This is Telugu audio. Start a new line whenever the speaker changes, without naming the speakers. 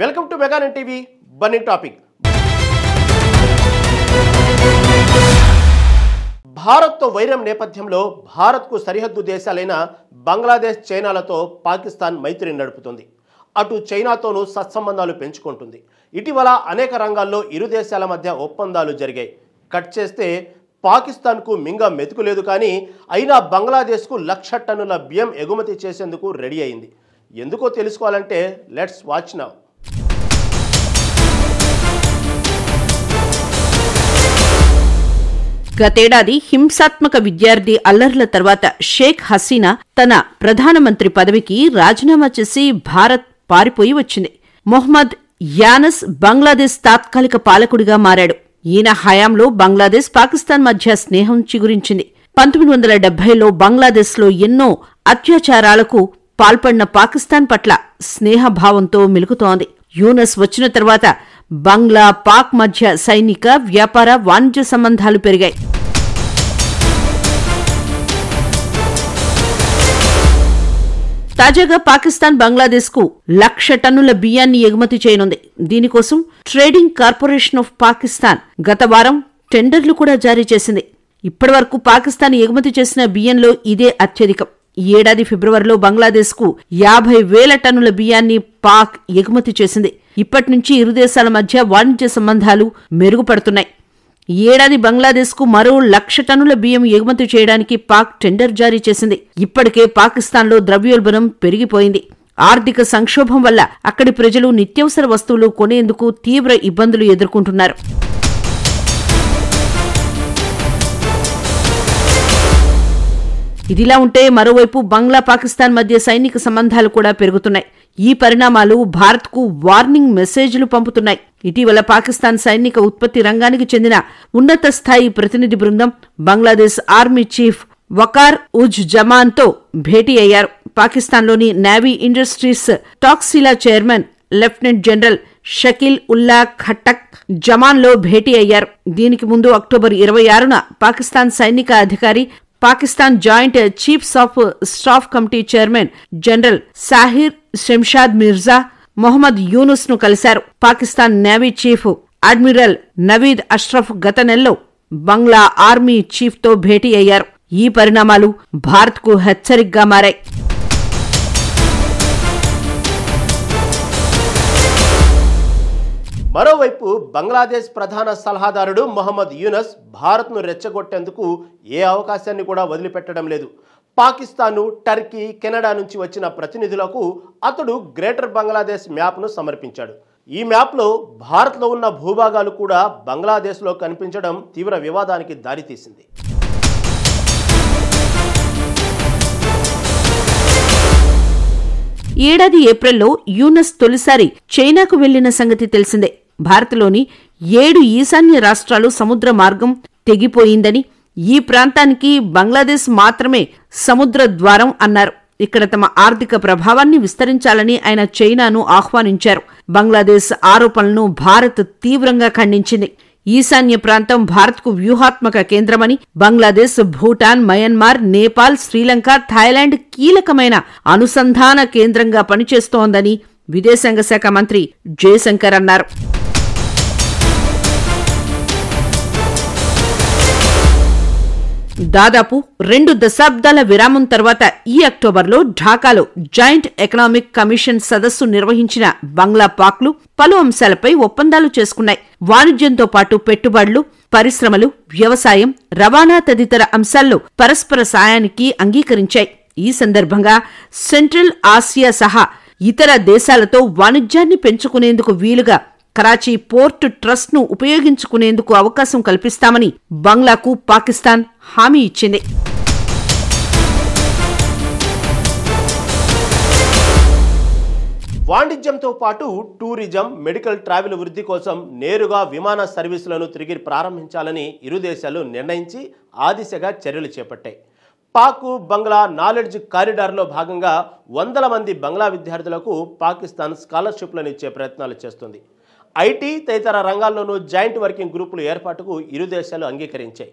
వెల్కమ్ టు మెగానన్ టీవీ బర్నింగ్ టాపిక్. భారత్తో వైరం నేపథ్యంలో భారత్కు సరిహద్దు దేశాలైన బంగ్లాదేశ్, చైనాలతో పాకిస్తాన్ మైత్రి నడుపుతుంది. అటు చైనాతోనూ సత్సంబంధాలు పెంచుకుంటుంది. ఇటీవల అనేక రంగాల్లో ఇరు దేశాల మధ్య ఒప్పందాలు జరిగాయి. కట్ చేస్తే పాకిస్తాన్కు మింగ మెతుకులేదు, కానీ అయినా బంగ్లాదేశ్కు 1,00,000 టన్నుల బియ్యం ఎగుమతి చేసేందుకు రెడీ అయింది. ఎందుకో తెలుసుకోవాలంటే లెట్స్ వాచ్ నౌ.
గతేడాది హింసాత్మక విద్యార్థి అల్లర్ల తర్వాత షేక్ హసీనా తన ప్రధానమంత్రి పదవికి రాజీనామా చేసి భారత్ పారిపోయి వచ్చింది. మొహమ్మద్ యానస్ బంగ్లాదేశ్ తాత్కాలిక పాలకుడిగా మారాడు. ఈయన హయాంలో బంగ్లాదేశ్, పాకిస్తాన్ మధ్య స్నేహం చిగురించింది. 1970లో బంగ్లాదేశ్లో ఎన్నో అత్యాచారాలకు పాల్పడిన పాకిస్తాన్ పట్ల స్నేహభావంతో మెలుగుతోంది. యూనస్ వచ్చిన తర్వాత బంగ్లా, పాక్ మధ్య సైనిక, వ్యాపార, వాణిజ్య సంబంధాలు పెరిగాయి. తాజాగా పాకిస్తాన్ బంగ్లాదేశ్కు 1,00,000 టన్నుల బియ్యాన్ని ఎగుమతి చేయనుంది. దీనికోసం ట్రేడింగ్ కార్పొరేషన్ ఆఫ్ పాకిస్తాన్ గత వారం టెండర్లు కూడా జారీ చేసింది. ఇప్పటివరకు పాకిస్తాన్ ఎగుమతి చేసిన బియ్యంలో ఇదే అత్యధికం. ఈ ఏడాది ఫిబ్రవరిలో బంగ్లాదేశ్కు 50,000 టన్నుల బియ్యాన్ని పాక్ ఎగుమతి చేసింది. ఇప్పటి నుంచి ఇరు దేశాల మధ్య వాణిజ్య సంబంధాలు మెరుగుపడుతున్నాయి. ఈ ఏడాది బంగ్లాదేశ్కు మరో 1,00,000 టన్నుల బియ్యం ఎగుమతి చేయడానికి పాక్ టెండర్ జారీ చేసింది. ఇప్పటికే పాకిస్తాన్లో ద్రవ్యోల్బణం పెరిగిపోయింది. ఆర్థిక సంక్షోభం వల్ల అక్కడి ప్రజలు నిత్యావసర వస్తువులు కొనేందుకు తీవ్ర ఇబ్బందులు ఎదుర్కొంటున్నారు. ఇదిలా ఉంటే మరోవైపు బంగ్లా, పాకిస్తాన్ మధ్య సైనిక సంబంధాలు కూడా పెరుగుతున్నాయి. ఈ పరిణామాలు భారత్కు వార్నింగ్ మెసేజ్లు పంపుతున్నాయి. ఇటీవల పాకిస్తాన్ సైనిక ఉత్పత్తి రంగానికి చెందిన ఉన్నత స్థాయి ప్రతినిధి బృందం బంగ్లాదేశ్ ఆర్మీ చీఫ్ వకార్ ఉజ్ జమాన్తో భేటీ అయ్యారు. పాకిస్తాన్లోని navy industries Taxila chairman lieutenant general Shakeel Ullah Khattak జమాన్లో భేటీ అయ్యారు. దీనికి ముందు అక్టోబర్ 26న పాకిస్తాన్ సైనిక అధికారి, Pakistan joint chiefs of staff committee chairman general Sahir Shamshad Mirza Mohammad Yunus ను కలిశారు. Pakistan navy chief admiral Naveed Ashraf గత నెలలో బంగ్లా ఆర్మీ చీఫ్ తో భేటీ అయ్యారు. ఈ పరిణామాలు భారత్కు హెచ్చరికగా మారాయి.
మరోవైపు బంగ్లాదేశ్ ప్రధాన సలహాదారుడు మొహమ్మద్ యూనస్ భారత్ను రెచ్చగొట్టేందుకు ఏ అవకాశాన్ని కూడా వదిలిపెట్టడం లేదు. పాకిస్తాన్, టర్కీ, కెనడా నుంచి వచ్చిన ప్రతినిధులకు అతడు గ్రేటర్ బంగ్లాదేశ్ మ్యాప్ను సమర్పించాడు. ఈ మ్యాప్లో భారత్లో ఉన్న భూభాగాలు కూడా బంగ్లాదేశ్లో కనిపించడం తీవ్ర వివాదానికి దారితీసింది.
ఏడాది ఏప్రిల్లో యూనస్ తొలిసారి చైనాకు వెళ్లిన సంగతి తెలిసిందే. భారత్లోని 7 ఈశాన్య రాష్ట్రాలు సముద్ర మార్గం తెగిపోయిందని, ఈ ప్రాంతానికి బంగ్లాదేశ్ మాత్రమే సముద్ర ద్వారం అన్నారు. ఇక్కడ తమ ఆర్థిక ప్రభావాన్ని విస్తరించాలని ఆయన చైనాను ఆహ్వానించారు. బంగ్లాదేశ్ ఆరోపణలను భారత్ తీవ్రంగా ఖండించింది. ఈశాన్య ప్రాంతం భారత్కు వ్యూహాత్మక కేంద్రమని, బంగ్లాదేశ్, భూటాన్, మయన్మార్, నేపాల్, శ్రీలంక, థాయిలాండ్ కీలకమైన అనుసంధాన కేంద్రంగా పనిచేస్తోందని విదేశాంగ శాఖ మంత్రి జయశంకర్ అన్నారు. దాదాపు 2 దశాబ్దాల విరామం తర్వాత ఈ అక్టోబర్లో ఢాకాలో జాయింట్ ఎకనామిక్ కమిషన్ సదస్సు నిర్వహించిన బంగ్లా, పాక్లు పలు అంశాలపై ఒప్పందాలు చేసుకున్నాయి. వాణిజ్యంతో పాటు పెట్టుబడులు, పరిశ్రమలు, వ్యవసాయం, రవాణా తదితర అంశాల్లో పరస్పర సాయానికి అంగీకరించాయి. ఈ సందర్భంగా సెంట్రల్ ఆసియా సహా ఇతర దేశాలతో వాణిజ్యాన్ని పెంచుకునేందుకు వీలుగా కరాచీ పోర్ట్ ట్రస్ట్ ను ఉపయోగించుకునేందుకు అవకాశం కల్పిస్తామని బంగ్లాకు పాకిస్తాన్ హామీ ఇచ్చింది.
వాణిజ్యంతో పాటు టూరిజం, మెడికల్ ట్రావెల్ వృద్ధి కోసం నేరుగా విమాన సర్వీసులను తిరిగి ప్రారంభించాలని ఇరు దేశాలు నిర్ణయించి ఆ దిశగా చర్యలు చేపట్టాయి. పాక్ బంగ్లా నాలెడ్జ్ కారిడార్లో భాగంగా 100 మంది బంగ్లా విద్యార్థులకు పాకిస్తాన్ స్కాలర్షిప్లను ఇచ్చే ప్రయత్నాలు చేస్తుంది. ఐటీ తదితర రంగాల్లోనూ జాయింట్ వర్కింగ్ గ్రూపుల ఏర్పాటుకు ఇరు దేశాలు అంగీకరించాయి.